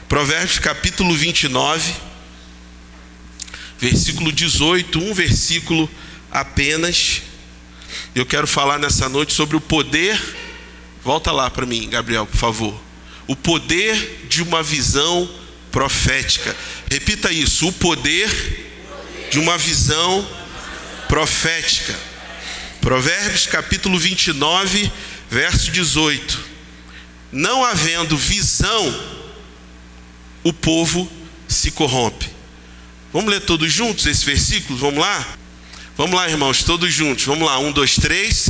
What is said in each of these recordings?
Provérbios capítulo 29, versículo 18, um versículo apenas. Eu quero falar nessa noite sobre o poder. Volta lá para mim, Gabriel, por favor. O poder de uma visão profética. Repita isso: o poder de uma visão profética. Provérbios capítulo 29, verso 18. Não havendo visão, o povo se corrompe. Vamos ler todos juntos esse versículo? Vamos lá? Vamos lá, irmãos, todos juntos. Vamos lá, 1, 2, 3.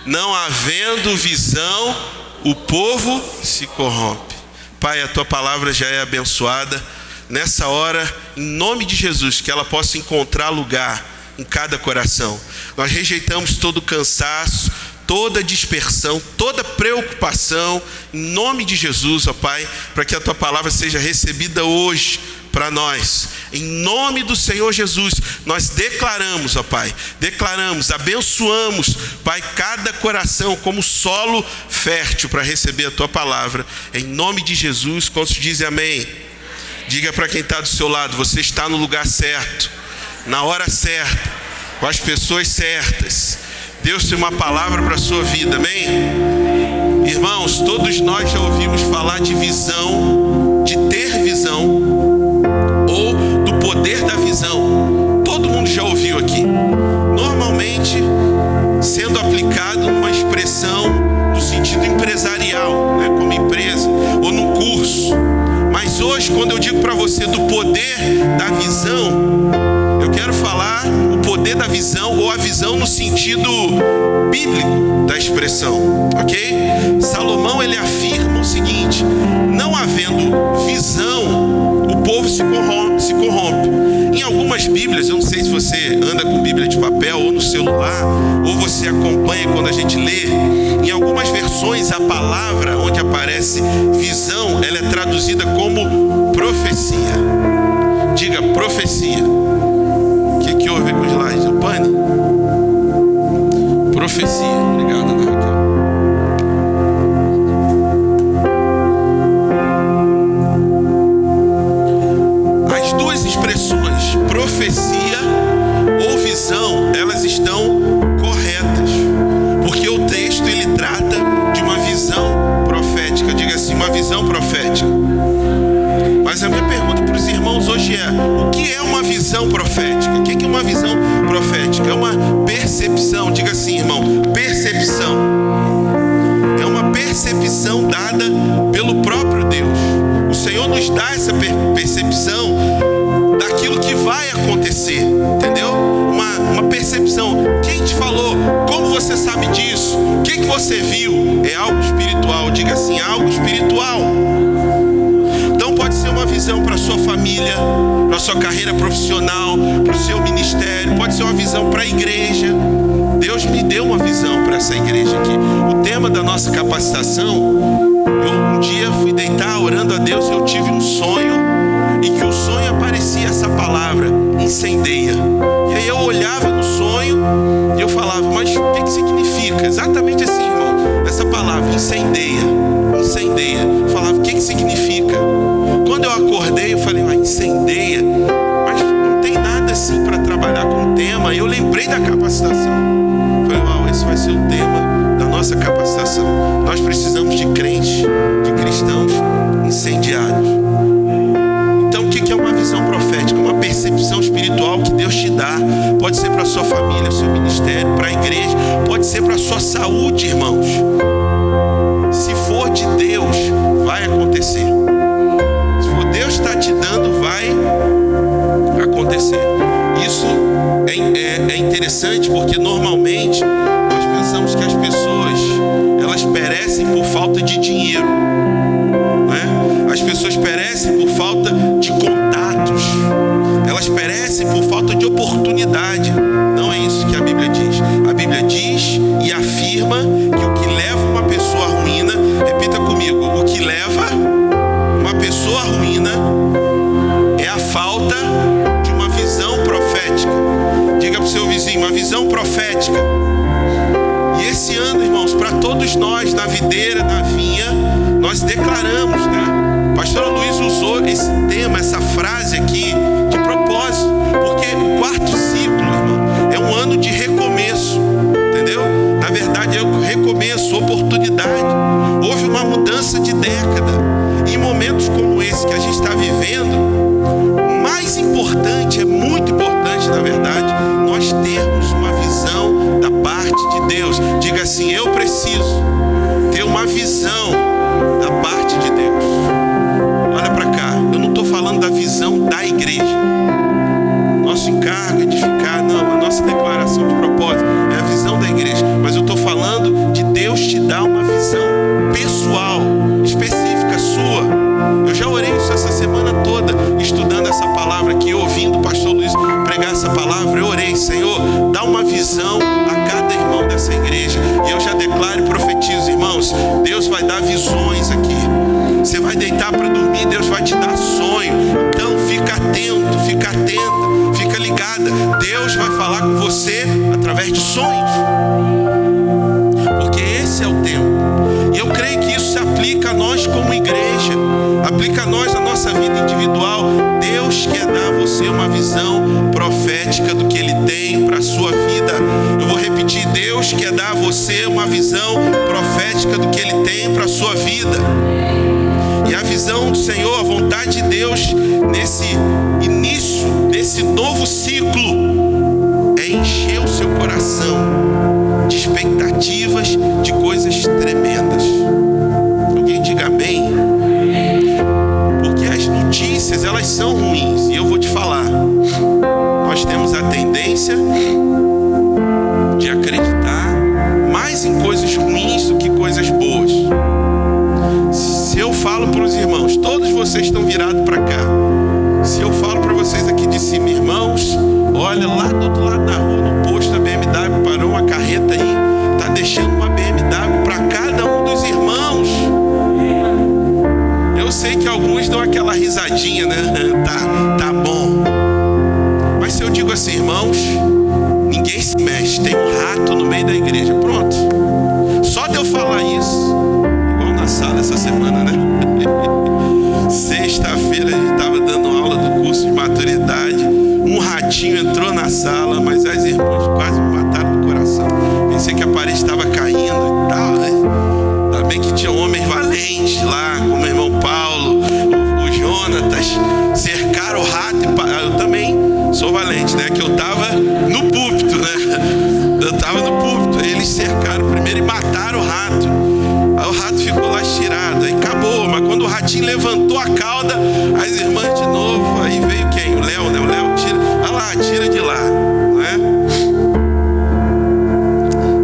Não havendo visão, o povo se corrompe. Pai, a tua palavra já é abençoada. Nessa hora, em nome de Jesus, que ela possa encontrar lugar em cada coração. Nós rejeitamos todo cansaço, toda dispersão, toda preocupação, em nome de Jesus, ó Pai, para que a tua palavra seja recebida hoje para nós. Em nome do Senhor Jesus, nós declaramos, ó Pai, abençoamos, Pai, cada coração como solo fértil para receber a tua palavra. Em nome de Jesus, quantos dizem amém? Diga para quem está do seu lado: você está no lugar certo, na hora certa, com as pessoas certas. Deus tem uma palavra para a sua vida, amém? Irmãos, todos nós já ouvimos falar de visão, de ter visão, ou do poder da visão. Todo mundo já ouviu aqui. Normalmente sendo aplicado numa expressão no sentido empresarial, né, como empresa, ou num curso. Mas hoje, quando eu digo para você do poder da visão, eu quero falar o poder da visão, ou a visão no sentido bíblico da expressão, ok? Salomão, ele afirma o seguinte: não havendo visão, o povo se corrompe. Em algumas Bíblias, eu não sei se você anda com Bíblia de papel ou no celular, ou você acompanha quando a gente lê, em algumas versões a palavra onde aparece visão, ela é traduzida como profecia. Diga profecia. O que houve com os slides? O pane? Profecia. Obrigado, Ana Raquel. As duas expressões, profecia ou visão, elas estão corretas, porque o texto ele trata de uma visão profética. Diga assim, uma visão profética. Mas a minha pergunta para os irmãos hoje é: o que é uma visão profética? O que é uma visão profética? É uma percepção. Diga assim, irmão, percepção. É uma percepção dada pelo próprio Deus. O Senhor nos dá essa percepção daquilo que vai acontecer, entendeu? Uma percepção. Quem te falou? Como você sabe disso? O que você viu? É algo espiritual. Diga assim, algo espiritual. Então pode ser uma visão para a sua família, para a sua carreira profissional, para o seu ministério. Pode ser uma visão para a igreja. Deus me deu uma visão para essa igreja aqui. O tema da nossa capacitação, eu um dia fui deitar orando a Deus e eu tive um sonho, em que o sonho aparecia essa palavra, incendeia. E aí eu olhava no sonho e eu falava, mas o que significa? Exatamente assim, irmão, essa palavra, incendeia, incendeia. Eu falava, o que significa? Quando eu acordei, eu falei, incendeia, mas não tem nada assim para trabalhar com o tema. Eu lembrei da capacitação. Falei, esse vai ser o tema da nossa capacitação. Nós precisamos de crentes, de cristãos incendiados. Então, o que é uma visão profética? Uma percepção espiritual que Deus te dá. Pode ser para a sua família, seu ministério, para a igreja. Pode ser para a sua saúde, irmãos. Se for de Deus, vai acontecer. Se for Deus está te dando, vai acontecer. Isso é interessante, porque normalmente nós pensamos que as pessoas elas perecem por falta de dinheiro, né? As pessoas perecem por falta de contatos, elas perecem por falta de oportunidade. Não é isso que a Bíblia diz. A Bíblia diz e afirma que o que leva uma pessoa à ruína, repita comigo, o que leva uma pessoa à ruína é a falta de uma visão profética. Diga para o seu vizinho, uma visão profética. E esse ano, irmãos, para todos nós, na videira, na vinha, nós declaramos, né? A pastora Luiz usou frase aqui de propósito, porque o quarto ciclo, irmão, é um ano de recomeço, entendeu? Na verdade é um recomeço, oportunidade. Houve uma mudança de década. E em momentos como esse que a gente está vivendo, o mais importante, é muito importante, na verdade, nós termos uma visão da parte de Deus. Diga assim: eu preciso ter uma visão da parte de Deus. Olha para cá, eu não estou falando da visão da igreja. Nosso encargo é edificar, não, a nossa declaração de propósito é a visão da igreja. Mas eu estou falando de Deus te dar uma visão pessoal, específica sua. Eu já orei isso essa semana toda, estudando essa palavra aqui, ouvindo o pastor Luiz pregar essa palavra. Eu orei: Senhor, dá uma visão a cada irmão dessa igreja. E eu já declaro e profetizo, irmãos, Deus vai dar visões aqui. Você vai deitar para dormir, Deus vai te dar sonho. Então fica atento, fica atenta, fica ligada. Deus vai falar com você através de sonhos, porque esse é o tempo. E eu creio que isso se aplica a nós como igreja, aplica a nós na nossa vida individual. Deus quer dar a você uma visão profética do que Ele tem para a sua vida. Eu vou repetir: Deus quer dar a você uma visão profética do que Ele tem para a sua vida. E a visão do Senhor, a vontade de Deus nesse início, desse novo ciclo, é encher o seu coração de expectativas de coisas tremendas. Alguém diga amém? Porque as notícias, elas são ruins. E eu vou te falar, nós temos a tendência de acreditar mais em coisas ruins do que coisas boas. Se eu falo para os irmãos, todos vocês estão virados para cá, se eu falo para vocês aqui de cima: irmãos, olha, lá do outro lado da rua, no posto da BMW, parou uma carreta aí, está deixando uma BMW para cada um dos irmãos. Eu sei que alguns dão aquela risadinha, né? Tá bom. Mas se eu digo assim: irmãos, ninguém se mexe, tem um rato no meio da igreja, pronto. Só de eu falar isso, igual na sala essa semana, né? Sexta-feira a gente estava dando aula do curso de maturidade. Um ratinho entrou na sala, mas as irmãs quase me mataram do coração. Pensei que a parede estava caindo e tal, né? Ainda bem que tinha homens valentes lá, como o irmão Paulo, o Jonatas, cercaram o rato. Eu também sou valente, né? Que eu estava no púlpito, né? Eu estava no púlpito. Eles cercaram primeiro e mataram o rato. Aí o rato ficou lá estirado, aí acabou. Mas quando o ratinho levantou a cauda, as irmãs de novo, aí veio quem? O Léo, né? O Léo tira, olha lá, tira de lá, não é?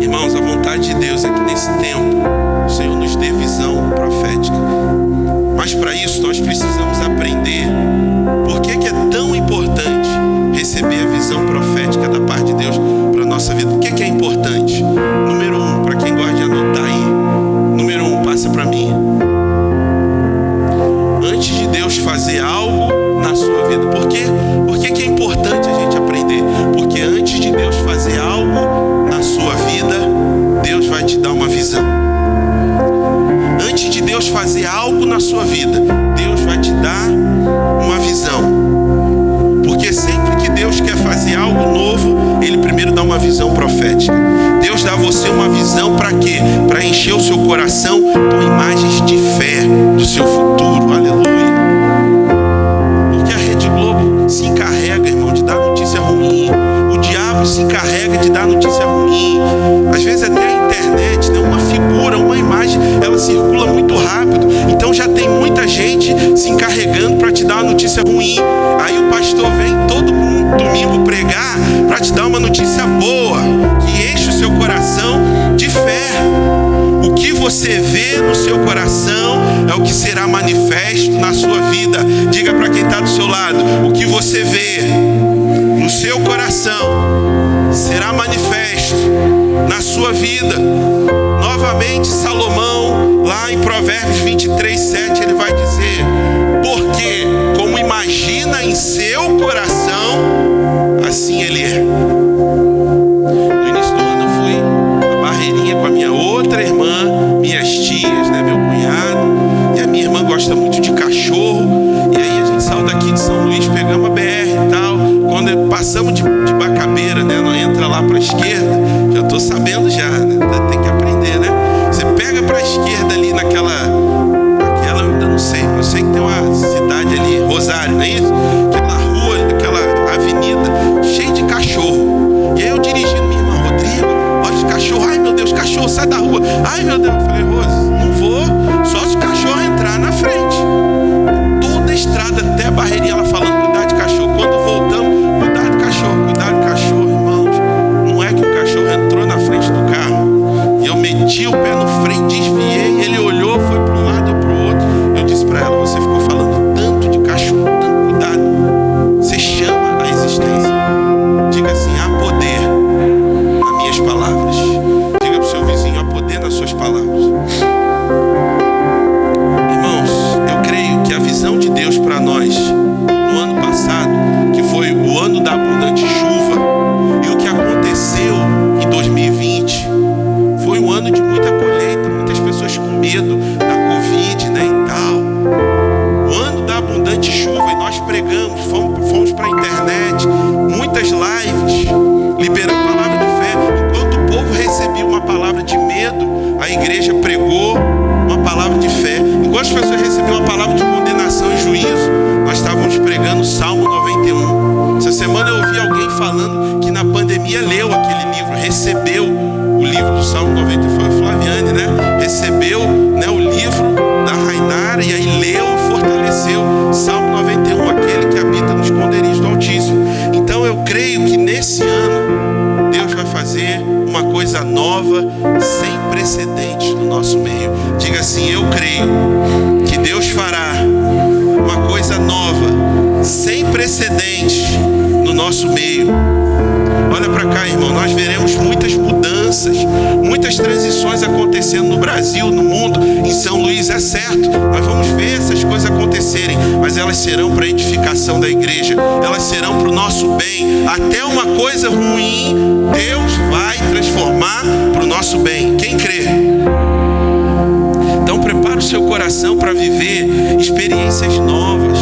Irmãos, a vontade de Deus é que nesse tempo o Senhor nos dê visão profética. Mas para isso nós precisamos aprender por que é tão importante receber a visão profética da parte de Deus para a nossa vida. Por que é importante? Número 1, para quem gosta de anotar aí. Número 1, passa para mim. Antes de Deus fazer algo na sua vida. Por quê? Por que é importante a gente aprender? Porque antes de Deus fazer algo na sua vida, Deus vai te dar uma visão. Antes de Deus fazer algo na sua vida, Deus vai te dar uma visão. Porque sempre que Deus quer fazer algo novo, Ele primeiro dá uma visão profética. Deus dá a você uma visão para quê? Para encher o seu coração com imagens de fé do seu futuro. Aleluia. Porque a Rede Globo se encarrega, irmão, de dar notícia ruim. O diabo se encarrega de dar notícia ruim. Às vezes até a internet, né? Uma figura, uma imagem, ela circula muito rápido. Então já tem muita gente se encarregando para te dar uma notícia ruim. Aí o pastor vem todo domingo pregar para te dar uma notícia boa, que enche o seu coração de fé. O que você vê no seu coração é o que será manifesto na sua vida. Diga para quem está do seu lado: o que você vê no seu coração será manifesto na sua vida. Novamente, Salomão, lá em Provérbios 23:7, ele vai dizer: porque como imagina em seu coração, assim ele é. No início do ano eu fui a Barreirinha com a minha outra irmã, minhas tias, né, meu cunhado, e a minha irmã gosta muito de cachorro. E aí a gente saiu daqui de São Luís passamos de Bacabeira, né? Não entra lá para a esquerda. Já estou sabendo já, né? Tem que aprender, né? Você pega para a esquerda ali naquela, eu ainda não sei, eu sei que tem uma cidade ali, Rosário, não é isso? Aquela rua, aquela avenida cheia de cachorro. E aí eu dirigindo minha irmã, Rodrigo, olha os cachorros, ai meu Deus, cachorro, sai da rua. Ai meu Deus, eu falei, Rose, não vou, só se o cachorro entrar na frente. Toda a estrada até a barreirinha, ela falando, cuidado de cachorro. Quando voltamos, cuidado de cachorro, irmãos. Não é que o cachorro entrou na frente do carro e eu meti o pé no freio, desviei, ele olhou, foi para um lado ou para o outro. Eu disse para ela, você ficou falando tanto de cachorro, tanto cuidado. Você chama a existência. Diga assim, há poder nas minhas palavras. Diga para o seu vizinho, há poder nas suas palavras. Irmãos, eu creio que a visão de Deus para nós no ano passado, que foi o ano da abundante chuva, e o que aconteceu em 2020 foi um ano de muita colheita, muitas pessoas com medo da Covid, né, e tal. O ano da abundante chuva, e nós pregamos, fomos para a internet, muitas lives, liberando palavra de fé. Enquanto o povo recebia uma palavra de medo, a igreja pregou uma palavra de fé. Enquanto as pessoas recebiam uma palavra de condenação e juízo, nós estávamos pregando o Salmo 91. Essa semana eu ouvi alguém falando que na pandemia leu aquele livro, recebeu o livro do Salmo 91, foi o Flaviane, né? Recebeu, né, o livro da Rainara e aí leu e fortaleceu Salmo 91, aquele que habita no esconderijo do Altíssimo. Então eu creio que nesse ano Deus vai fazer uma coisa nova, sem precedentes no nosso meio. Diga assim, eu creio que Deus fará uma coisa nova, sem precedentes no nosso meio. Olha para cá, irmão, nós veremos muitas mudanças, muitas transições acontecendo no Brasil, no mundo, em São Luís, é certo. Nós vamos ver essas coisas acontecerem, mas elas serão para a edificação da igreja, elas serão para o nosso bem. Até uma coisa ruim, Deus vai transformar para o nosso bem. Quem crê? Então prepara o seu coração para viver experiências novas.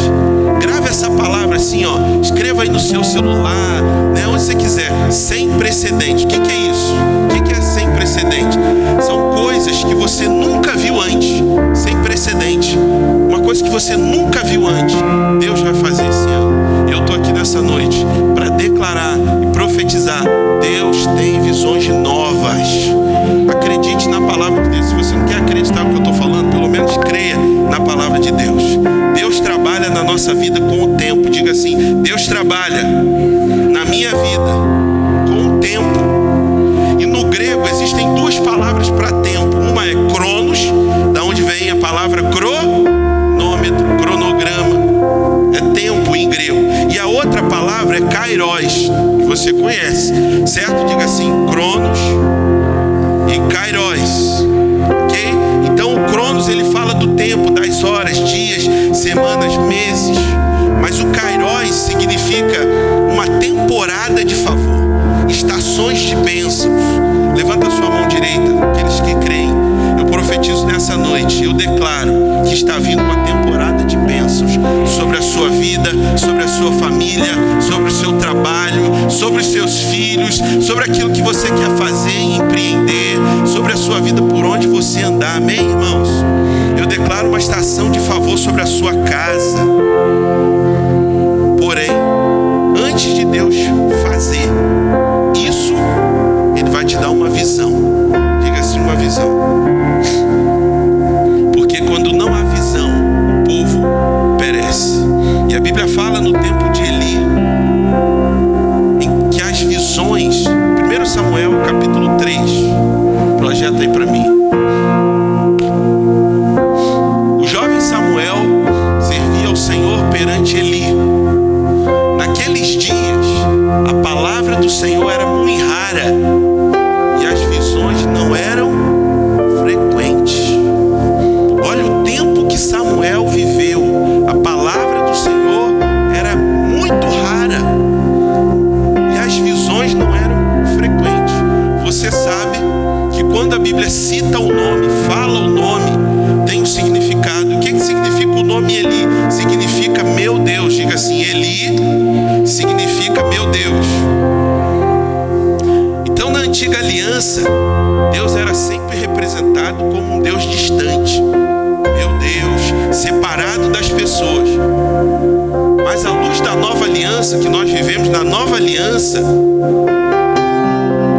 Grave essa palavra assim, ó. Escreva aí no seu celular, né, onde você quiser. Sem precedente. O que é isso? O que é sem precedente? São coisas que você nunca viu antes. Sem precedente. Uma coisa que você nunca viu antes. Deus vai fazer esse ano. Eu estou aqui nessa noite para declarar e profetizar. Deus tem visões novas. Acredite na palavra de Deus. Se você não quer acreditar no que eu estou falando, pelo menos creia na palavra de Deus. Deus trabalha na nossa vida com o tempo. Diga assim, Deus trabalha na minha vida com o tempo. E no grego existem duas palavras para tempo. Uma é cronos, da onde vem a palavra cronômetro, cronograma. É tempo em grego. E a outra palavra é kairos, que você conhece, certo? Diga assim, cronos e kairos, ok? Então o cronos, ele fala do tempo, das horas, dias, semanas, meses. Mas o kairos significa uma temporada de favor, estações de bênçãos. Levanta a sua mão direita, aqueles que creem. Eu profetizo nessa noite, eu declaro que está vindo uma temporada de bênçãos sobre a sua vida, sobre a sua família, sobre o seu trabalho, sobre os seus filhos, sobre aquilo que você quer fazer e empreender, sobre a sua vida, por onde você andar. Amém, irmãos? Eu declaro uma estação de favor sobre a sua casa. Porém, antes de Deus fazer isso, Ele vai te dar uma visão. Diga assim, uma visão. Porque quando não há visão, o povo perece. E a Bíblia fala no tempo de Eli, em que as visões, 1 Samuel capítulo 3, projeta aí para mim. O jovem Samuel servia ao Senhor perante Eli. Naqueles dias, a palavra do Senhor era muito rara e as visões não eram frequentes. Olha o tempo que Samuel viveu. A palavra do Senhor era muito rara e as visões não eram frequentes. Você sabe que quando a Bíblia cita o nome, fala o nome, tem um significado. O que significa o nome Eli? Significa meu Deus. Diga assim, Eli significa meu Deus. aliança, Deus era sempre representado como um Deus distante. Meu Deus, separado das pessoas. Mas à luz da nova aliança que nós vivemos, na nova aliança,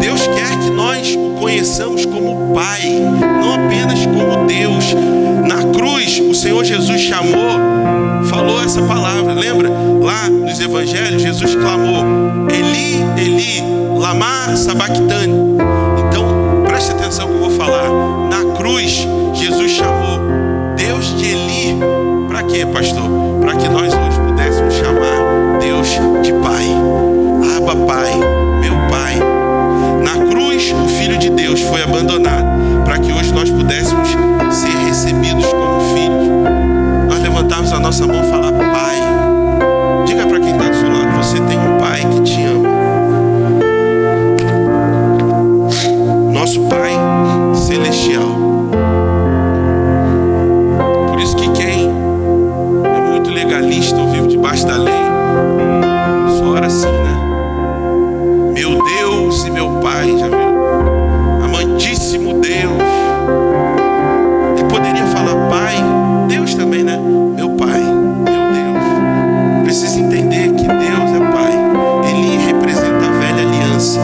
Deus quer que nós o conheçamos como Pai, não apenas como Deus. Na cruz, o Senhor Jesus falou essa palavra. Lembra? Lá nos evangelhos, Jesus clamou: Eli, Eli, lama sabachthani. Então, preste atenção que eu vou falar. Na cruz, Jesus chamou Deus de Eli. Para quê, pastor? Para que nós hoje pudéssemos chamar Deus de Pai. Abba, Pai, meu Pai. Na cruz, o Filho de Deus foi abandonado para que hoje nós pudéssemos ser recebidos como filhos. Nós levantarmos a nossa mão e falar: Pai. Diga para quem está do seu lado: você tem um Pai que te ama. Nosso Pai celestial. Por isso que quem é muito legalista ou vive debaixo da lei só ora assim, né? Meu Deus e meu Pai, já viu? Amantíssimo Deus. Ele poderia falar Pai, Deus também, né? Meu Pai, meu Deus. Precisa entender que Deus é Pai. Ele representa a velha aliança.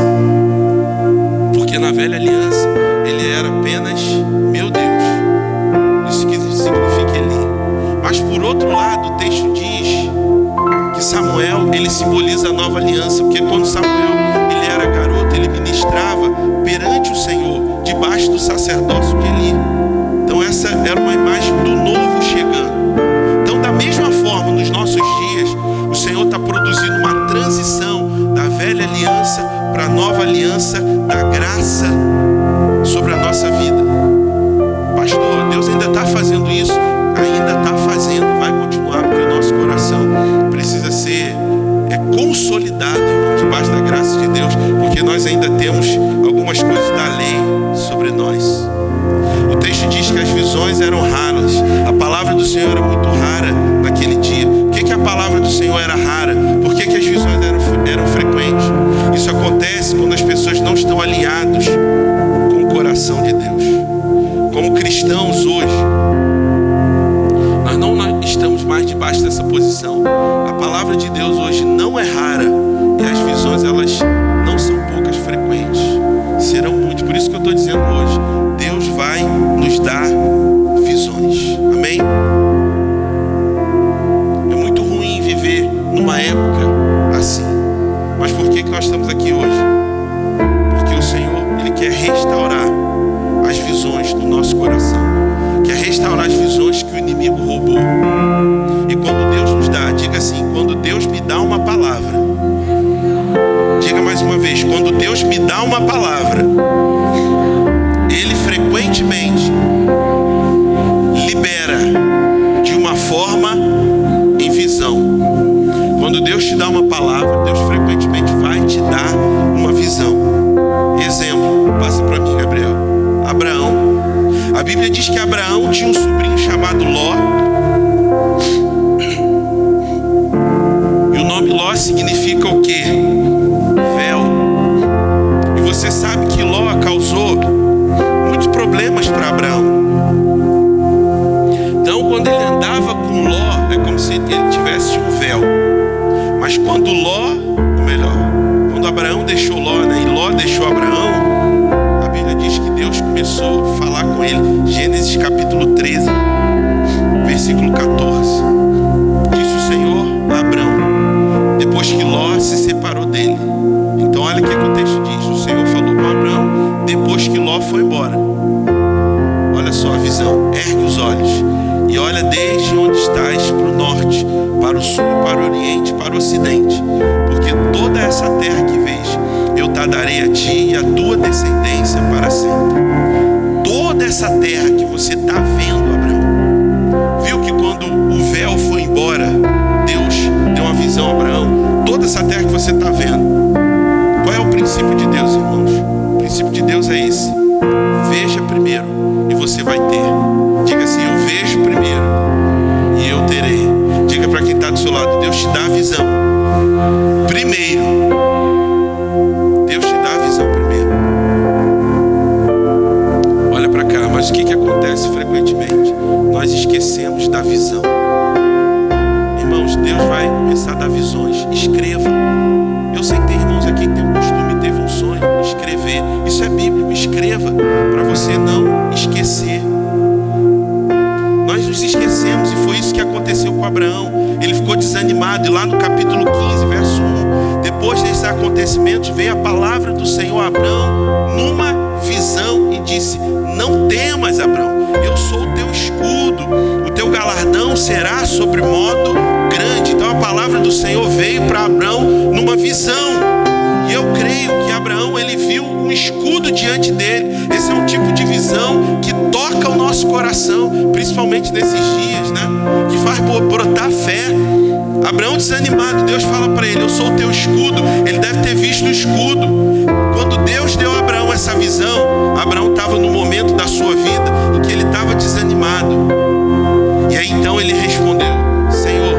Porque na velha aliança ele era apenas meu Deus. Isso que significa Eli. Mas por outro lado, o texto diz que Samuel, ele simboliza a nova aliança. Porque quando Samuel, ele era garoto, ele ministrava perante o Senhor, debaixo do sacerdócio de Eli. Então essa era uma imagem do novo chegando. Então, da mesma forma, nos nossos dias, o Senhor está produzindo uma transição da velha aliança para a nova aliança da graça sobre a nossa vida. Pastor, Deus ainda está fazendo isso? Ainda está fazendo, vai continuar, porque o nosso coração precisa ser consolidado, irmão, debaixo da graça de Deus, porque nós ainda temos algumas coisas da lei sobre nós. O texto diz que as visões eram raras. A palavra do Senhor era muito rara naquele dia. Por que a palavra do Senhor era rara? Por que as visões eram frequentes? Isso acontece quando as pessoas não estão alinhadas com o coração de Deus. Como cristãos hoje, nós não estamos mais debaixo dessa posição. A palavra de Deus hoje não é rara. E as visões, elas não são poucas, frequentes. Serão muitas. Por isso que eu estou dizendo hoje, Deus vai nos dar visões. Amém? É muito ruim viver numa época assim. Mas por que nós estamos aqui hoje? Porque o Senhor, Ele quer restaurar as visões do nosso coração. Quer restaurar as visões que o inimigo roubou. E quando Deus nos dá, diga assim: quando Deus me dá uma palavra. Diga mais uma vez: quando Deus me dá uma palavra, Ele frequentemente libera de uma forma em visão. Quando Deus te dá uma palavra, Deus frequentemente vai te dar uma visão. Exemplo, passa para mim, Gabriel. Abraão. A Bíblia diz que Abraão tinha um sobrinho chamado Ló. E o nome Ló significa o quê? Véu. E você sabe que Ló causou muitos problemas para Abraão. Então, quando ele andava com Ló, é como se ele tivesse um véu. Mas quando Abraão deixou Ló, né, e Ló deixou Abraão, a Bíblia diz que Deus começou a falar com ele. Gênesis capítulo 13, versículo 14. Disse o Senhor a Abraão, depois que Ló se separou dele. Então olha o que o texto diz. O Senhor falou com Abraão depois que Ló foi embora. Olha só a visão. Ergue os olhos e olha desde onde estás para o norte, para o sul, para o oriente, para o ocidente. Porque toda essa terra que vês, eu te darei a ti e a tua descendência para sempre. Toda essa terra que você está vendo, Abraão, viu que quando o véu foi embora, Deus deu uma visão a Abraão. Toda essa terra que você está vendo. Qual é o princípio de Deus, irmãos? O princípio de Deus é esse: veja primeiro e você vai ter. Diga assim: eu vejo primeiro e eu terei. Diga para quem está do seu lado: Deus te dá a visão primeiro. Deus te dá a visão primeiro. quê? Isso é bíblico, escreva, para você não esquecer. Nós nos esquecemos, e foi isso que aconteceu com Abraão. Ele ficou desanimado, e lá no capítulo 15, verso 1, depois desses acontecimentos, veio a palavra do Senhor a Abraão numa visão e disse: não temas, Abraão, eu sou o teu escudo, o teu galardão será sobre modo grande. Então a palavra do Senhor veio para Abraão numa visão, e eu creio que Abraão, ele viu um escudo diante dele. Esse é um tipo de visão que toca o nosso coração, principalmente nesses dias, né? Que faz brotar fé. Abraão desanimado, Deus fala para ele: eu sou o teu escudo. Ele deve ter visto o escudo. Quando Deus deu a Abraão essa visão, Abraão estava no momento da sua vida em que ele estava desanimado. E aí então ele respondeu: Senhor,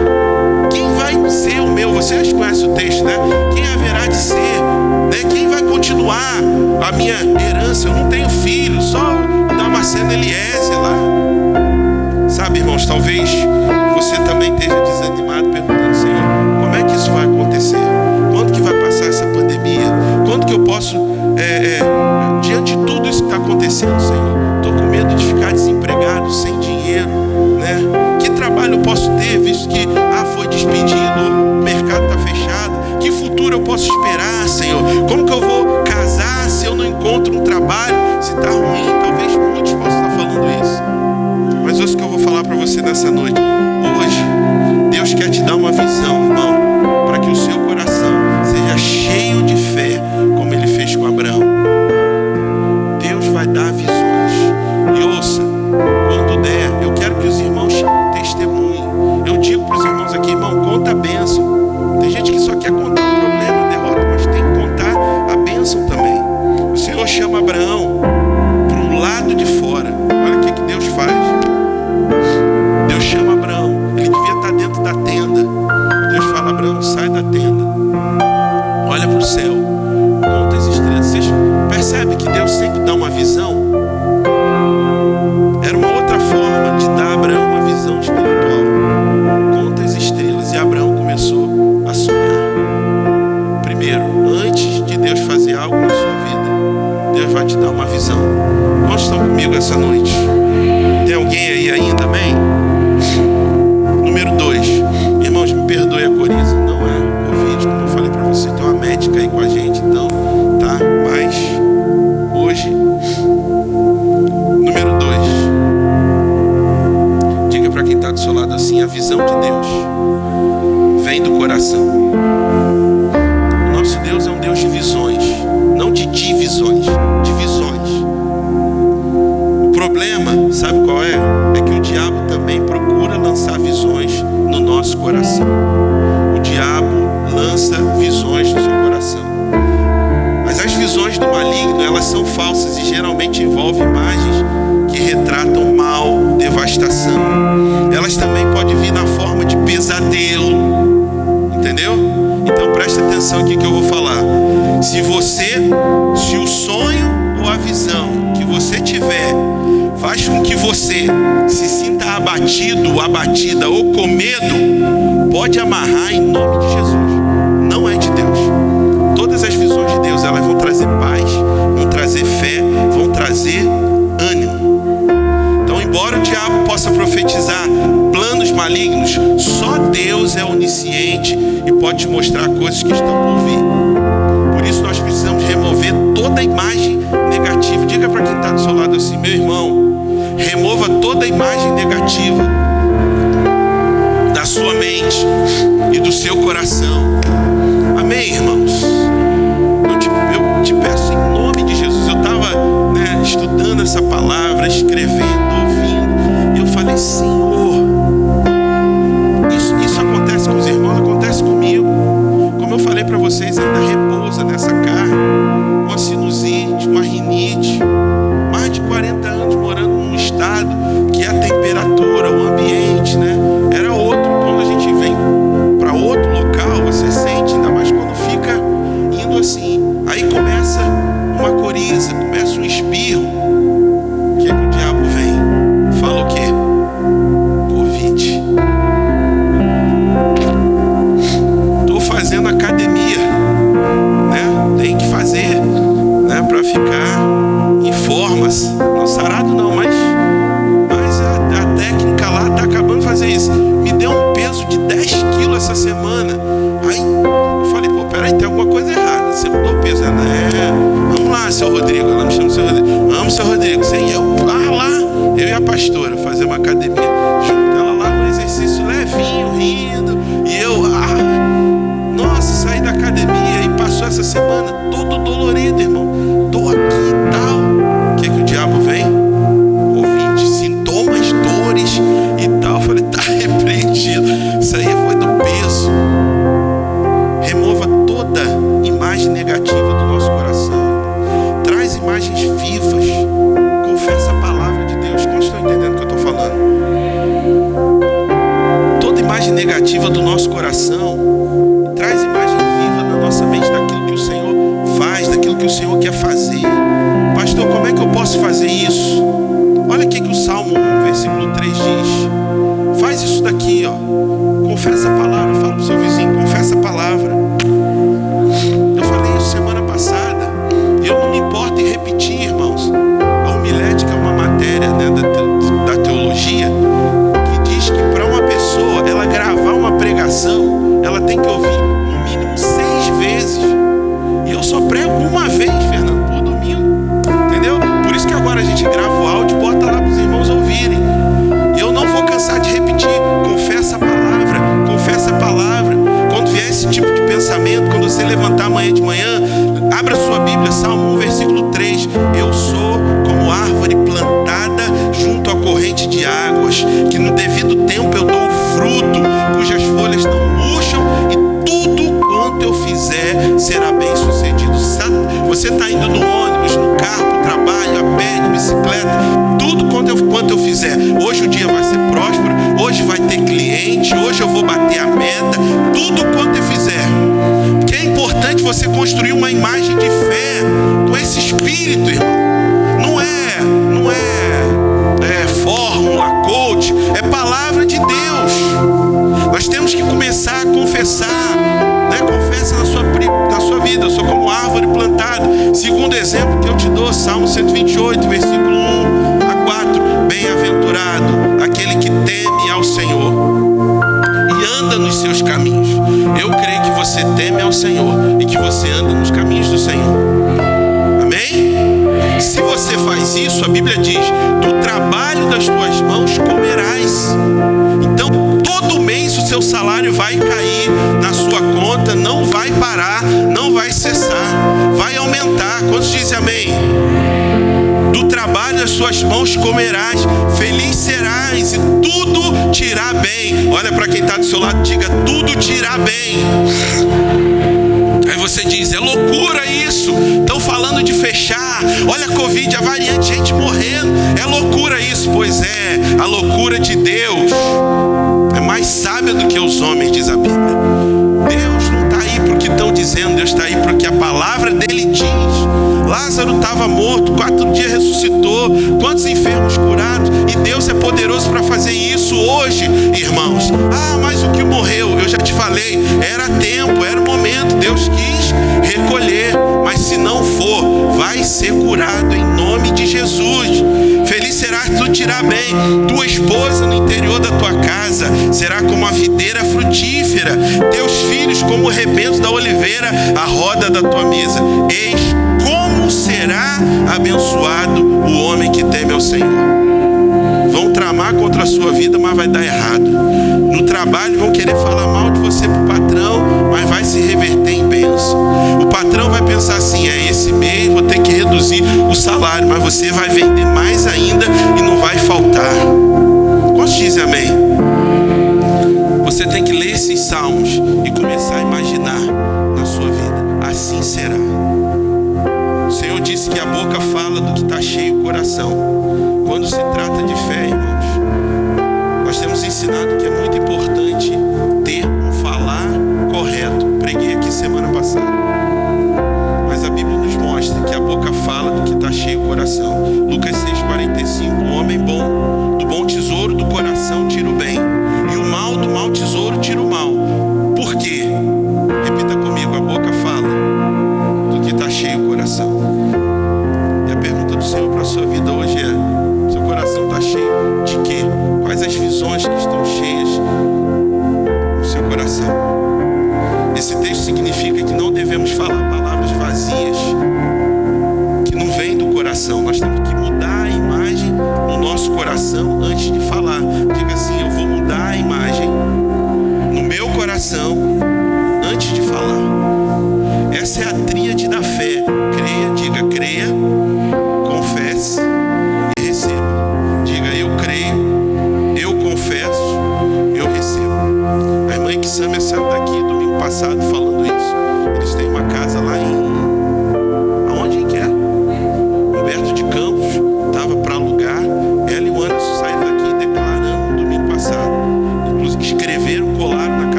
quem vai ser o meu? Vocês conhecem o texto, né? Quem haverá de ser, né? Quem vai continuar a minha herança? Eu não tenho filho, só o Damasceno Eliezer lá. Sabe, irmãos, talvez você também esteja desanimado, perguntando: Senhor, como é que isso vai acontecer? Quando que vai passar essa pandemia? Quando que eu posso, diante de tudo isso que está acontecendo, Senhor, estou com medo de ficar desempregado, sem dinheiro, né? Que trabalho eu posso ter, visto que foi despedido, o mercado está fechado? Que futuro eu posso esperar, Senhor? Como que eu vou casar se eu não encontro um trabalho? Se está ruim? Talvez muitos possam estar falando isso. Mas hoje que eu vou falar para você nessa noite, hoje Deus quer te dar uma visão, irmão, para que o seu coração seja cheio de fé, como Ele fez com Abraão. Deus vai dar visões. E ouça, quando der, eu quero que os irmãos testemunhem. Eu digo para os irmãos aqui: irmão, conta a bênção. Tem gente que só quer contar o problema, a derrota, mas tem que contar a bênção também. O Senhor chama Abraão para o lado de fora. Olha o que Deus faz. Deus chama Abraão. Ele devia estar dentro da tenda. Deus fala: Abraão, sai da tenda, olha para o céu, conta as estrelas. Vocês percebem que Deus sempre dá uma visão? Era uma outra forma de dar a Abraão uma visão espiritual. Conta as estrelas. E Abraão começou a sonhar. Primeiro, antes de Deus fazer algo na sua vida, Deus vai te dar uma visão. Quantos estão comigo essa noite? Tem alguém aí ainda, amém? Número 2, irmãos, me perdoe a coriza, não é Covid, como eu falei para você. Tem uma médica aí com a gente, então, tá? Mas hoje, número 2, diga para quem está do seu lado assim: a visão de Deus vem do coração. O nosso Deus é um Deus de visões, não de divisões, de visões. O problema, sabe qual é? É que o diabo também procura lançar visões no nosso coração. O diabo lança visões no seu coração. Mas as visões do maligno, elas são falsas e geralmente envolvem imagens que retratam mal, devastação. Elas também podem vir na forma de pesadelo. Entendeu? Então preste atenção aqui que eu vou falar. Se o sonho ou a visão que você tiver faz com que você se sinta abatido, abatida ou com medo, pode amarrar em nome de Jesus. Não é de Deus. Todas as visões de Deus, elas vão trazer paz, vão trazer fé, vão trazer ânimo. Então, embora o diabo possa profetizar planos malignos, só Deus é onisciente e pode te mostrar coisas que estão por vir. Por isso nós precisamos remover toda a imagem negativa. Diga para quem está do seu lado assim: meu irmão, remova toda a imagem negativa da sua mente e do seu coração. Amém, irmãos? Eu te peço em nome de Jesus. Eu estava estudando essa palavra, escrevendo, ouvindo, e eu falei: Senhor, isso acontece com os irmãos, acontece comigo. Como eu falei para vocês, ainda repousa nessa carne uma sinusite, uma rinite. Mais de 40 anos morando num estado que a temperatura, o ambiente, né, era outro. Quando a gente vem para outro local, você sente, ainda mais quando fica indo assim. Aí começa uma coriza, começa um espirro. O que é que o diabo vem? Fala o quê? Covid. Estou fazendo academia, né? Tem que fazer, né, para ficar dizendo, vamos lá, seu Rodrigo. Ela me chama seu Rodrigo. Vamos, seu Rodrigo. Sem eu e a pastora fazer uma academia junto. Ela lá no exercício levinho, rindo. E eu, nossa, saí da academia e passou essa semana todo dolorido, irmão. Tô aqui e tal. O que o diabo vem? Ouvinte, sintomas, dores e tal. Eu falei, tá repreendido. Isso aí foi do peso. Remova toda imagem negativa do nosso coração. Traz imagens vivas. Confessa a palavra de Deus. Como estão entendendo o que eu estou falando? Toda imagem negativa do nosso coração. Traz imagem viva na nossa mente daquilo que o Senhor faz, daquilo que o Senhor quer fazer. Pastor, como é que eu posso fazer isso? Olha o que o Salmo 1, versículo 3 diz. Faz isso daqui, confessa a palavra. Fala pro seu vizinho, confessa a palavra. Eu falei isso semana passada. Eu não me importo em repetir, irmãos. A homilética é uma matéria, né, da teologia, que diz que para uma pessoa, ela gravar uma pregação, ela tem que ouvir no mínimo 6 vezes. E eu só prego uma vez, Fernando, por domingo. Entendeu? Por isso que agora a gente grava o áudio e bota lá para os irmãos ouvirem. Eu não vou cansar de repetir. Confessa a palavra, confessa a palavra. Quando vier esse tipo de pensamento, quando você levantar amanhã de manhã, abra sua Bíblia, Salmo 1, versículo 3. Eu sou como árvore plantada junto à corrente de águas, que no devido tempo eu dou fruto, cujas folhas não murcham, e tudo quanto eu fizer será bem sucedido. Você está indo no ônibus, no carro, no trabalho, a pé, de bicicleta, tudo quanto eu fizer. Hoje o dia vai ser próspero, hoje vai ter cliente, hoje eu vou bater a meta, tudo quanto eu fizer. Porque é importante você construir uma imagem de fé com esse espírito, irmão. Não é fórmula, coach, é palavra de Deus. Nós temos que começar a confessar, né? Confessa na sua vida. Eu sou como árvore plantada. Segundo exemplo que eu te dou, Salmo 128, versículo 1 a 4. Bem-aventurado aquele que teme ao Senhor e anda nos seus caminhos. Eu creio que você teme ao Senhor e que você anda nos caminhos do Senhor. Amém? Se você faz isso, a Bíblia diz, do trabalho das tuas mãos comerás. Então, todo mês o seu salário vai cair na sua conta, não vai parar, não vai cessar, vai aumentar. Quantos dizem amém? Do trabalho das suas mãos comerás, feliz serás e tudo te irá bem. Olha para quem está do seu lado, diga, tudo te irá bem. Aí você diz, é loucura isso, estão falando de fechar, olha a Covid, a variante, gente morrendo, é loucura isso. Pois é, a loucura de Deus é mais sábia do que os homens, diz a Bíblia. Deus não está aí para o que estão dizendo, Deus está aí para o que a palavra dele diz. Lázaro estava morto, 4 dias ressuscitou, quantos enfermos curados, e Deus é poderoso para fazer isso hoje, irmãos. Mas o que morreu, eu já te falei, era tempo, era o momento, Deus quis recolher, mas se não for, vai ser curado em nome de Jesus. Feliz serás, tu te irá bem. Tua esposa no interior da tua casa será como a videira frutífera, teus filhos como o rebento da oliveira, a roda da tua mesa. Eis como será abençoado o homem que teme ao Senhor. Vão tramar contra a sua vida, mas vai dar errado. No trabalho vão querer falar mal de você pro patrão, mas vai se reverter em bênção. O patrão vai pensar assim, esse mês vou ter que reduzir o salário, mas você vai vender mais ainda e não vai faltar. Quantos dizem amém? Você tem que ler esses salmos e começar a imaginar na sua vida. Assim será. O Senhor disse que a boca fala do que está cheio o coração. Quando se trata de fé, irmãos, nós temos ensinado que é muito importante ter um falar correto. Preguei aqui semana passada. Mas a Bíblia nos mostra que a boca fala do que está cheio o coração. Lucas 6,45. O homem bom, do bom tesouro do coração tira o bem, e o mal do mau tesouro tira o mal. Por quê? Repita comigo, a boca fala do que está cheio o coração. E a pergunta do Senhor para a sua vida hoje é: seu coração está cheio de quê? Quais as visões que estão cheias no seu coração? Esse texto significa que não devemos falar palavras vazias,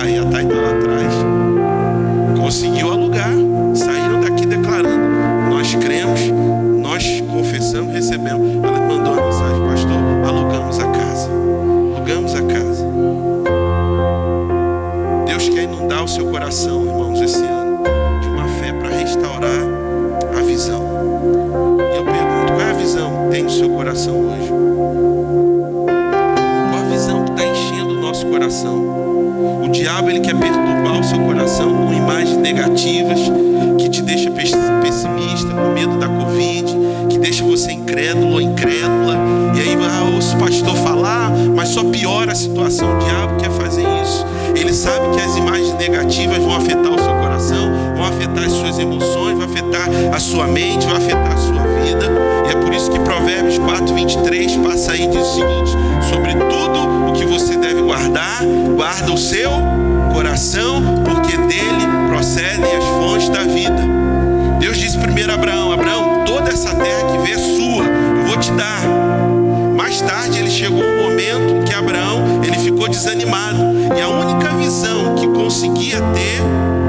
Thay está lá atrás, conseguiu alugar, saíram daqui declarando: nós cremos, nós confessamos, recebemos. Ela mandou uma mensagem: pastor, alugamos a casa. Deus quer inundar o seu coração, irmãos, esse ano, de uma fé para restaurar a visão. E eu pergunto: qual é a visão que tem no seu coração hoje? Qual a visão que está enchendo o nosso coração? O diabo, ele quer perturbar o seu coração com imagens negativas, que te deixa pessimista, com medo da Covid, que deixa você incrédulo ou incrédula. E aí, ouço o pastor falar, mas só piora a situação. O diabo quer fazer isso. Ele sabe que as imagens negativas vão afetar o seu coração, vão afetar as suas emoções, vão afetar a sua mente, vão afetar a sua vida. E é por isso que Provérbios 4:23 passa aí e diz o seguinte: sobre tudo o que você deve guardar, guarda o seu coração, porque dele procedem as fontes da vida. Deus disse primeiro a Abraão: Abraão, toda essa terra que vê é sua, eu vou te dar. Mais tarde ele chegou um momento em que Abraão, ele ficou desanimado, e a única visão que conseguia ter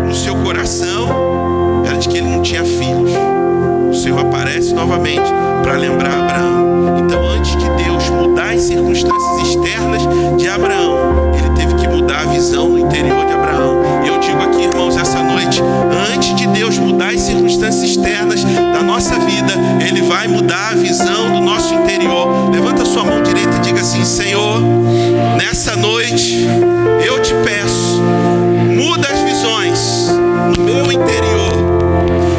no seu coração era de que ele não tinha filhos. O Senhor aparece novamente para lembrar Abraão. Então, antes de Deus mudar as circunstâncias externas de Abraão, ele teve que mudar a visão no interior de Abraão. E eu digo aqui, irmãos, essa noite, antes de Deus mudar as circunstâncias externas da nossa vida, ele vai mudar a visão do nosso interior. Levanta a sua mão direita e diga assim: Senhor, nessa noite eu te peço, muda as visões no meu interior.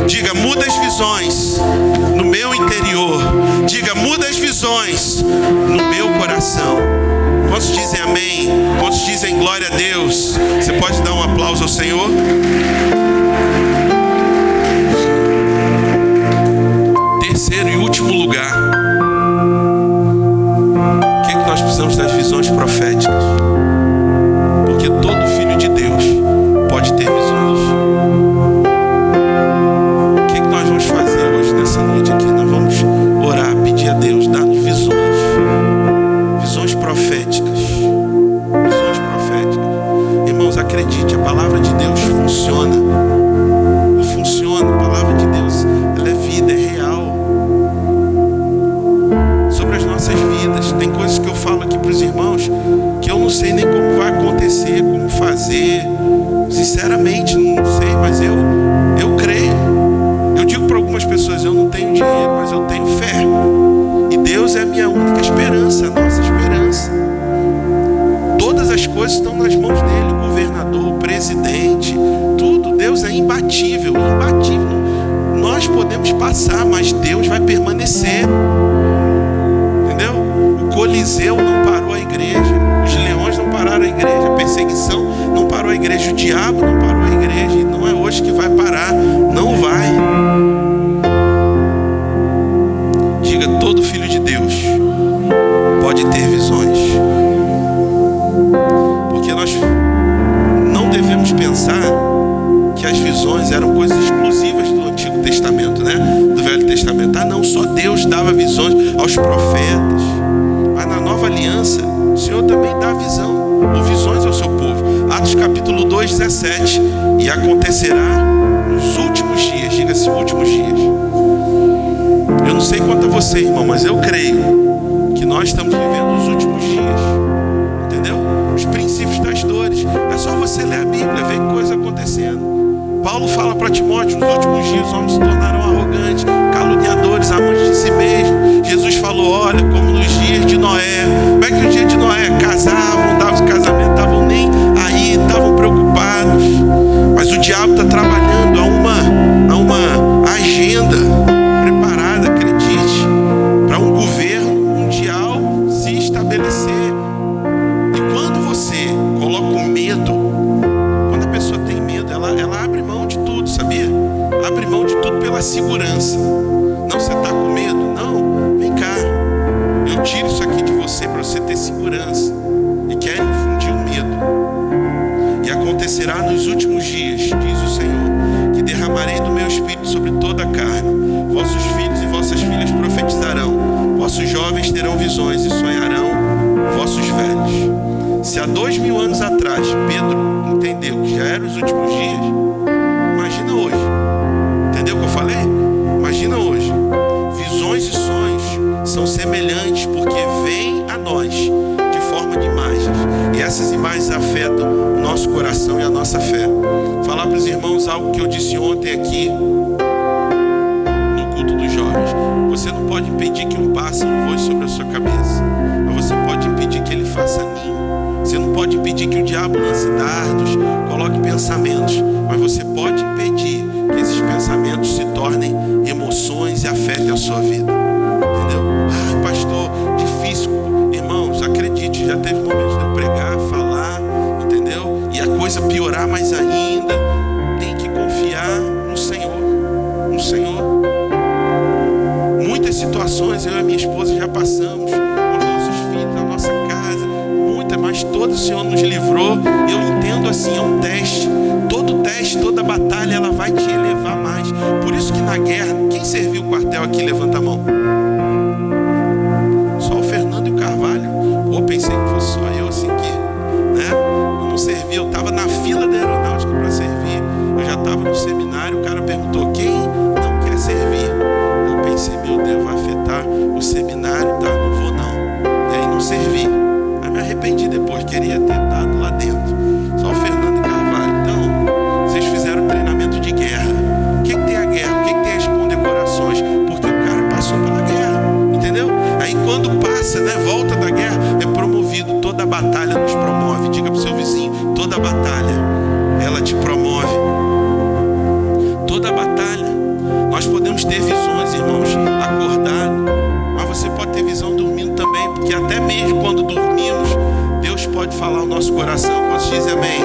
Diga: muda as visões no meu interior. Diga: muda as visões no meu coração. Quantos dizem amém? Quantos dizem glória a Deus? Você pode dar um aplauso ao Senhor? Terceiro e último lugar, o que nós precisamos? Das visões proféticas. Porque todo filho de Deus pode ter visões. O que nós vamos fazer hoje, nessa noite aqui? Nós vamos orar, pedir a Deus: dá-nos visões. Visões proféticas. Visões proféticas. Irmãos, acredite, a palavra de Deus funciona. Funciona. A palavra de Deus, ela é vida, é real. Sobre as nossas vidas. Tem coisas que eu falo aqui para os irmãos que eu não sei nem como vai acontecer, como fazer. Sinceramente, não sei, mas eu creio. Eu digo para algumas pessoas: eu não tenho dinheiro, mas eu tenho fé. E Deus é a minha única esperança, a nossa esperança. Todas as coisas estão nas mãos dele, o governador, o presidente, tudo. Deus é imbatível, imbatível. Nós podemos passar, mas Deus vai permanecer. Entendeu? O Coliseu não parou a igreja, os leões não pararam a igreja, a perseguição não parou a igreja, o diabo não parou a igreja. E não é hoje que vai parar, não vai. Diga: todo filho de Deus pode ter visões. Porque nós não devemos pensar que as visões eram coisas exclusivas do Antigo Testamento, né? Do Velho Testamento. Não, só Deus dava visões aos profetas. Mas na Nova Aliança, o Senhor também dá visão, ou visões ao seu povo. Atos capítulo 2, 17. E acontecerá nos últimos dias. Diga-se últimos dias. Eu não sei quanto a você, irmão, mas eu creio que nós estamos vivendo os últimos dias. Entendeu? Os princípios das dores. É só você ler a Bíblia, ver coisa acontecendo. Paulo fala para Timóteo: nos últimos dias os homens se tornarão arrogantes, caluniadores, amantes de si mesmos. Jesus falou: olha, como nos dias de Noé. Como é que o dia de Noé? Casavam, davam casamento, estavam nem aí, estavam preocupados. Mas o diabo está trabalhando a uma agenda preparada, acredite, para um governo mundial se estabelecer. E quando você coloca o medo, quando a pessoa tem medo, ela abre mão de tudo, sabia? Abre mão de tudo pela segurança. Não, você está com medo? Não, vem cá, eu tiro isso aqui de você para você ter segurança. E quer infundir o medo. E acontecerá nos últimos dias, diz o Senhor, que derramarei do meu espírito sobre toda a carne. Vossos filhos e vossas filhas profetizarão, vossos jovens terão visões e sonharão vossos velhos. Se há 2000 anos atrás Pedro entendeu eram os últimos dias, imagina hoje. Entendeu o que eu falei? Imagina hoje. Visões e sonhos são semelhantes porque vêm a nós de forma de imagens. E essas imagens afetam o nosso coração e a nossa fé. Falar para os irmãos algo que eu disse ontem aqui no culto dos jovens. Você não pode impedir que um pássaro voe sobre a sua cabeça, mas você pode impedir que ele faça ninho. Você não pode impedir que o diabo lance dardos, coloque pensamentos, mas você pode impedir que esses pensamentos se tornem emoções e afetem a sua vida. Entendeu? Ah, pastor, difícil. Irmãos, acredite, já teve momentos de eu pregar, falar, entendeu? E a coisa piorar mais ainda. Tem que confiar no Senhor. No Senhor. Muitas situações eu e a minha esposa já passamos com os nossos filhos, na nossa casa, muitas, mas todo o Senhor nos livrou. Eu entendo assim, é um teste. Todo teste, toda batalha, ela vai te elevar mais. Por isso que na guerra, quem serviu o quartel aqui, levanta a mão. Só o Fernando e o Carvalho. Ou pensei que fosse só eu assim que, né? Eu não servi, eu estava na fila da aeronáutica para servir. Eu já estava no seminário, o cara perguntou, quem não quer servir? Eu pensei, meu Deus, vai afetar o seminário, tá? Não vou não. E aí não servi. Aí me arrependi depois, queria ter dado lá dentro. Só o Fernando e Carvalho. Então, vocês fizeram treinamento de guerra. O que tem a guerra? O que tem as condecorações? Porque o cara passou pela guerra, entendeu? Aí quando passa, né, volta da guerra, é promovido. Toda a batalha nos promove. Diga pro seu vizinho, toda a batalha, ela te promove. Toda a batalha. Nós podemos ter visões, irmãos, acordado, mas você pode ter visão dormindo também, porque até mesmo quando dormimos, Deus pode falar ao nosso coração. Posso dizer amém?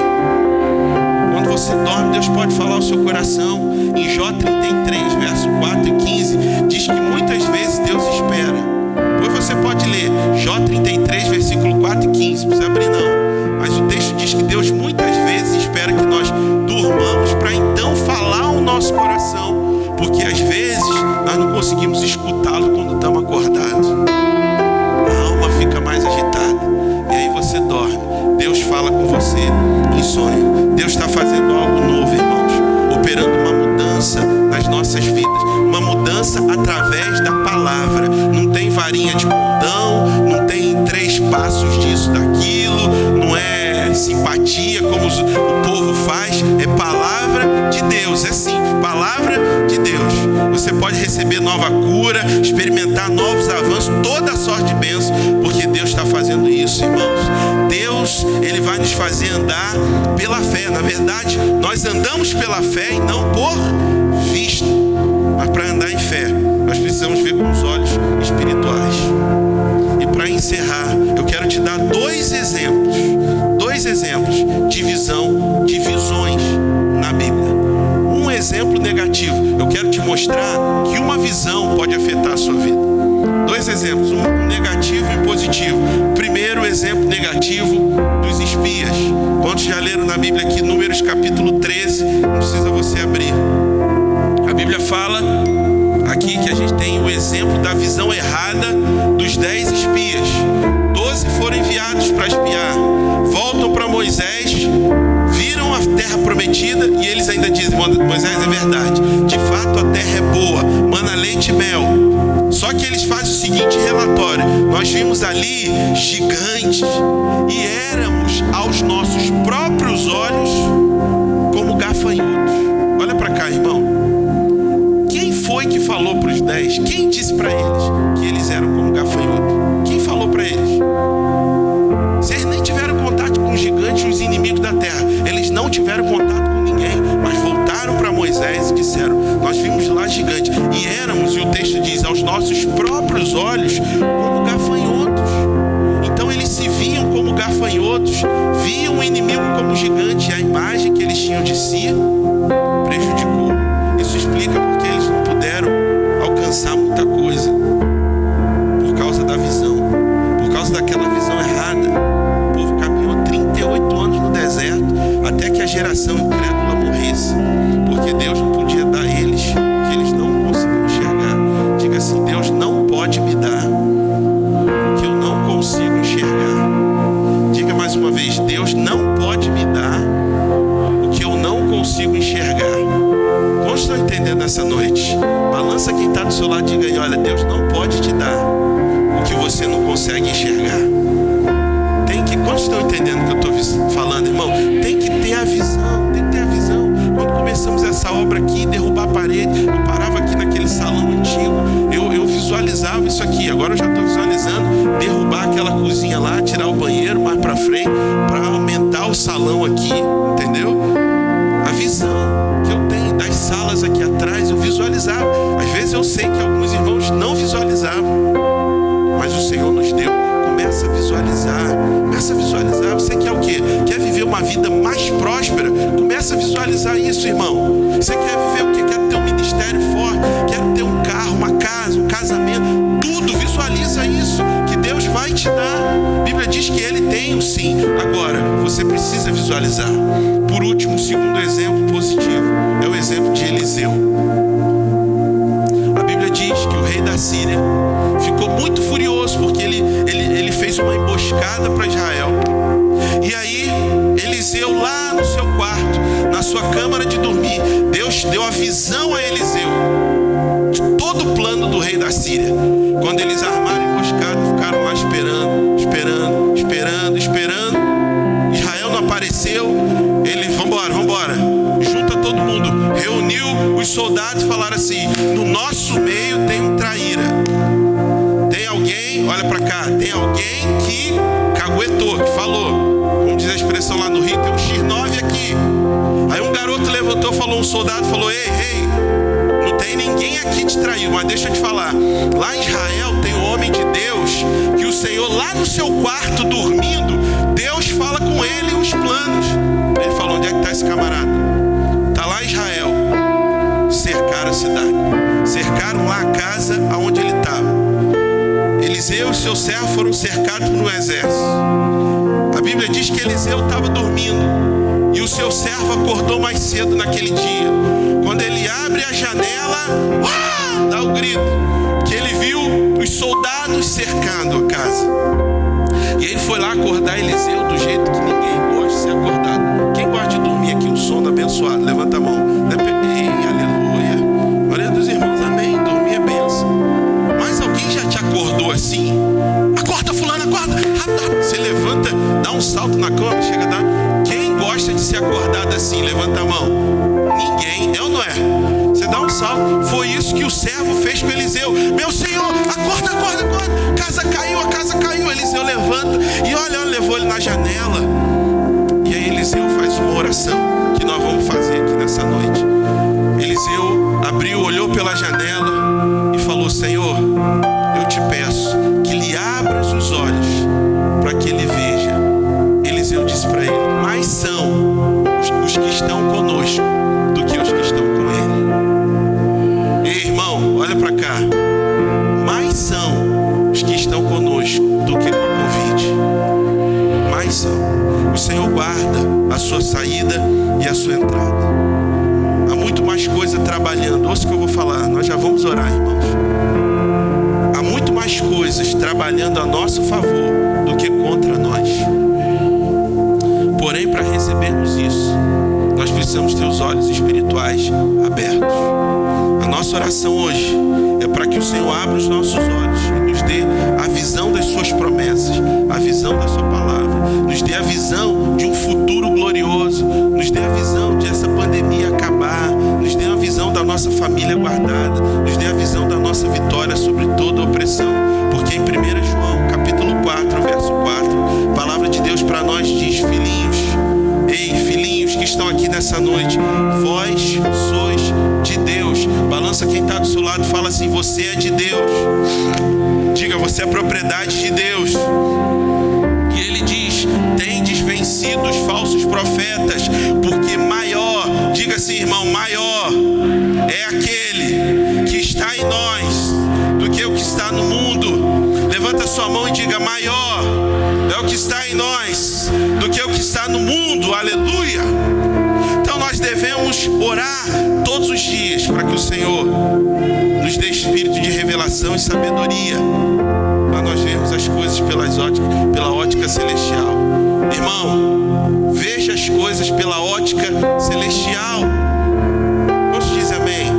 Quando você dorme, Deus pode falar ao seu coração. Em Jó 33, verso 4 e 15, diz que muitas vezes Deus espera. Depois você pode ler Jó 33, versículo 4 e 15, não precisa abrir não. Mas o texto diz que Deus muitas vezes espera que nós durmamos para então falar ao nosso coração. Porque às vezes nós não conseguimos escutá-lo quando estamos acordados. A alma fica mais agitada. E aí você dorme. Deus fala com você em sonho. Deus está fazendo algo novo, irmãos. Operando uma mudança nas nossas vidas. Uma mudança através da palavra. Não tem varinha de condão. Não tem 3 passos disso, daquilo. Não é simpatia como o povo faz. É palavra de Deus. É simples. Palavra de Deus. Você pode receber nova cura, experimentar novos avanços, toda sorte de bênção, porque Deus está fazendo isso, irmãos. Deus, Ele vai nos fazer andar pela fé. Na verdade, nós andamos pela fé e não por vista. Mas para andar em fé, nós precisamos ver com os olhos espirituais. E para encerrar, eu quero te dar 2 exemplos de visão, de visões na Bíblia. Um exemplo negativo. Eu quero te mostrar que uma visão pode afetar a sua vida. 2 exemplos, um negativo e um positivo. Primeiro exemplo negativo dos espias. Quantos já leram na Bíblia aqui, Números capítulo 13? Não precisa você abrir. A Bíblia fala aqui que a gente tem o exemplo da visão errada dos 10 espias. 12 foram enviados para espiar. Voltam para Moisés, viram a terra prometida e eles ainda dizem, Moisés, é verdade, de fato a terra é boa, mana leite e mel. Só que eles fazem o seguinte relatório: nós vimos ali gigantes e éramos aos nossos próprios olhos como gafanhotos. Olha para cá, irmão. Quem foi que falou para os 10? Quem disse para eles que eles eram como gafanhotos? Quem falou para eles? Vocês nem tiveram contato com os gigantes e os inimigos da terra. Eles não tiveram contato com ninguém, mas voltaram para Moisés e disseram: nós vimos lá gigante e éramos, e o texto diz, aos nossos próprios olhos como gafanhotos. Então eles se viam como gafanhotos, viam o inimigo como gigante, e a imagem que eles tinham de si prejudicou. Isso explica porque eles não puderam alcançar muita coisa por causa da visão, por causa daquela visão errada. O povo caminhou 38 anos no deserto até que a geração incrédula morresse, porque Deus não podia dar a eles o que eles não conseguiam enxergar. Diga assim: Deus não pode me dar o que eu não consigo enxergar. Diga mais uma vez: Deus não pode me dar o que eu nessa noite. Balança quem está do seu lado e diga aí: olha, Deus não pode te dar o que você não consegue enxergar. Quantos estão entendendo o que eu estou falando, irmão? Tem que ter a visão, tem que ter a visão. Quando começamos essa obra aqui, derrubar a parede, eu parava aqui naquele salão antigo, eu visualizava isso aqui. Agora eu já estou visualizando derrubar aquela cozinha lá, tirar o banheiro mais para frente, para aumentar o salão aqui, entendeu? A visão que eu tenho das salas aqui atrás, eu visualizava. Às vezes eu sei que alguns irmãos não visualizavam, mas o Senhor nos deu. Começa a visualizar, começa a visualizar. Você quer o quê? Quer viver uma vida mais próspera? Começa a visualizar isso, irmão. Você quer viver o quê? Quer ter um ministério forte, quer ter um carro, uma casa, um casamento, tudo, visualiza isso, que Deus vai te dar. A Bíblia diz que Ele tem o sim. Agora, você precisa visualizar. Por último, o segundo exemplo positivo é o exemplo de Eliseu. A Bíblia diz que o rei da Síria ficou muito furioso porque ele fez uma emboscada para Israel. E aí Eliseu, lá no seu quarto, na sua câmara de dormir, Deus deu a visão a Eliseu de todo o plano do rei da Síria. Quando eles armaram a emboscada, ficaram lá esperando. Israel não apareceu. Ele: vambora, junta todo mundo. Reuniu os soldados e falaram assim: no nosso meio tem um traíra. Tem alguém, olha pra cá, tem alguém que caguetou, que falou. Vamos dizer a expressão lá no Rio, tem um X9 aqui. Aí um garoto levantou, falou, um soldado falou: ei, não tem ninguém aqui te traiu, mas deixa eu te falar. Lá em Israel tem um homem de Deus, que o Senhor lá no seu quarto dormindo, Deus fala com ele os planos. Ele falou: onde é que está esse camarada? Está lá em Israel. Cercaram a cidade, cercaram lá a casa aonde ele estava. Eliseu e seu servo foram cercados por um exército. A Bíblia diz que Eliseu estava dormindo e o seu servo acordou mais cedo naquele dia. Quando ele abre a janela, dá o grito, que ele viu os soldados cercando a casa. E ele foi lá acordar Eliseu do jeito que ninguém gosta de ser acordado. Quem gosta de dormir aqui, um sono abençoado? Levanta a mão. Ei, aleluia. Glória a Deus, irmãos, amém. Dormir é bênção. Mas alguém já te acordou assim? Acorda, fulano, acorda. Você levanta, dá um salto na cama, chega a dar. Quem gosta de ser acordado assim? Levanta a mão. Ninguém, é ou não é? Você dá um salto. Foi isso que o servo fez com Eliseu. Meu Senhor, acorda. A casa caiu. Eliseu levanta e olha, levou ele na janela. E aí Eliseu faz uma oração que nós vamos fazer aqui nessa noite. Eliseu abriu, olhou pela janela e falou: Senhor, eu te peço que lhe abras os olhos para que ele veja. Eliseu disse para ele: mais são os que estão conosco do que os que estão com ele. Ei, irmão, olha para cá. Mais são os que estão conosco do que com a Covid. Mais são. O Senhor guarda a sua saída e a sua entrada. Há muito mais coisa trabalhando. Ouça o que eu vou falar. Nós já vamos orar, irmãos. Há muito mais coisas trabalhando a nosso favor do que contra nós. Porém, para recebermos isso, nós precisamos ter os olhos espirituais abertos. A nossa oração hoje é para que o Senhor abra os nossos olhos e nos dê a visão das suas promessas, a visão da sua palavra, nos dê a visão de um futuro glorioso, nos dê a visão de essa pandemia acabar, nos dê a visão da nossa família guardada, nos dê a visão da nossa vitória sobre toda opressão. Porque em 1 João, capítulo 4, verso 4, a palavra de Deus para nós diz: filhinhos, ei, filhinhos que estão aqui nessa noite, vós sois de Deus. Balança quem está do seu lado e fala assim: você é de Deus. Diga: você é propriedade de Deus. E ele diz: tendes vencido os falsos profetas, porque maior, diga assim, irmão, maior é aquele que está em nós do que o que está no mundo. Levanta sua mão e diga: maior é o que está em nós do que o que está no mundo. Aleluia. Então nós devemos orar todos os dias para que o Senhor nos dê espírito de revelação e sabedoria, para nós vermos as coisas pela ótica celestial. Irmão, veja as coisas pela ótica celestial. Quantos dizem amém?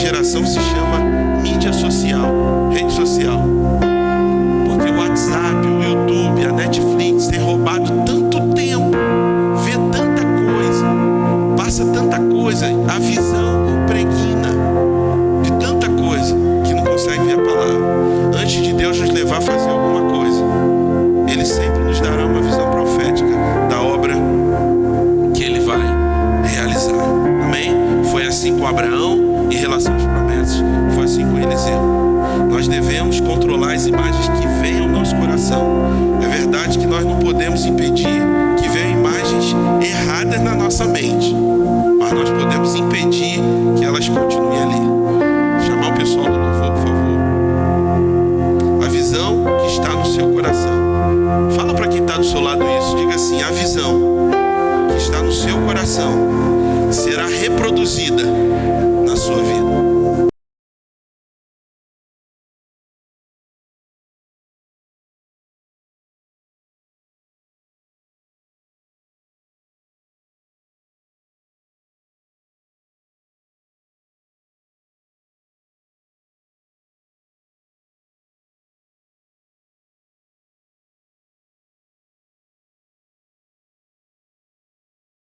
geração se chama mídia social, rede social. Porque o WhatsApp, o YouTube, a Netflix tem roubado tanto tempo, vê tanta coisa, passa tanta coisa, a visão impregna de tanta coisa que não consegue ver a palavra. Antes de Deus nos levar a fazer alguma coisa, Ele sempre nos dará uma visão profética da obra que Ele vai realizar. Amém? Foi assim com Abraão em relação às promessas, foi assim com Eliseu. Nós devemos controlar as imagens que vêm ao nosso coração. É verdade que nós não podemos impedir que venham imagens erradas na nossa mente,